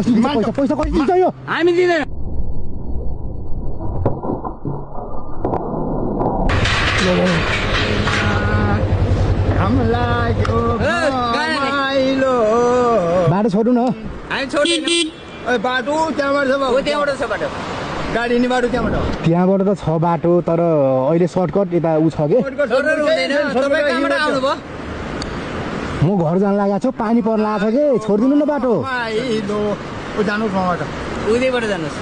पैसा पैसा कति दिन्छ यो हामी दिँदैन बाटो छोड्नु न हामी छोड्दैनौँ बाटो त्यहाँबाट छ बाबु त्यहाँबाट छ बाटो गाडी हिँड्ने बाटो त्यहाँबाट त्यहाँबाट त छ बाटो तर अहिले सर्टकट यता ऊ छ के छोडेर हुँदैन तपाईँ कहाँबाट आउनुभयो म घर जान लागेको छु पानी पर्न लागेको छ कि छोडिदिनु न बाटो जानु ठाउँबाट उदैबाट जानुहोस्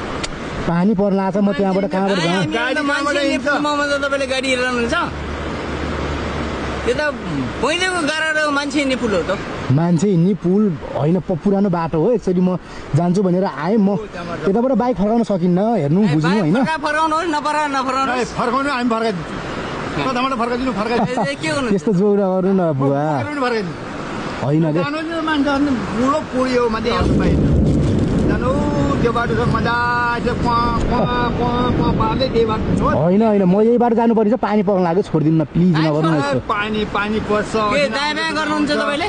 पानी पर्न लागेको छ म त्यहाँबाट कहाँबाट जाउँ तपाईँले गाडी हेरिरहनुहुन्छ त्यो त पहिलेको गाह्रो मान्छे हिँड्ने पुल हो त मान्छे हिँड्ने पुल होइन पुरानो बाटो हो एकचोटि म जान्छु भनेर आएँ म त्यताबाट बाइक फर्काउन सकिन्न हेर्नु बुझ्नु होइन फर्काउनुहोस् नफर्काउनुहोस् फर्काउनु हामी फर्काइदिनु कताबाट फर्काइदिनु फर्काइदिनु के गर्नु त्यस्तो जोड गर्नु न बुवा फर्काइदिनु होइन के मान्छे बुढो पुऱ्यो माथि आउनु पाइन्छ जानु त्यो बाटो छ मजाले पार्दै त्यही बाटो छ होइन होइन म यही बाटो जानु पर्छ पानी पर्न लाग्यो छोडिदिनु न प्लिज नगर्नु न यस्तो पानी पानी पर्छ दायाँ बायाँ गर्नुहुन्छ तपाईँले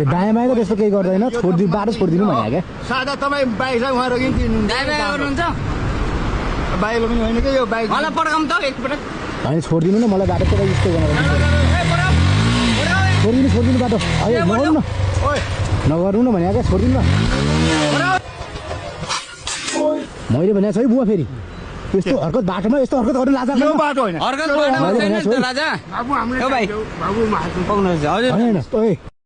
दायाँ बायाँ त त्यस्तो केही गर्दैन छोडिदिनु बाटो छोडिदिनु भने क्या सादा तपाईँ बाइकलाई उहाँ रोकिनु दायाँ बायाँ गर्नुहुन्छ बाइकले पनि होइन कि यो बाइक मलाई पड्काउँ त एकपटक होइन छोडिदिनु न मलाई बाटो तपाईँ यस्तो गर्नु छोडिदिनु बाटो होइन नगर्नु न नगर्नु न भने क्या छोडिदिनु न मैले भनेको छ है बुवा फेरि यस्तो हरकत बाटोमा यस्तो हरकत गर्नु लाजा बाटो होइन अर्को बाटो छैन राजा बाबु हाम्रो भाइ बाबु पाउनुहोस् हजुर होइन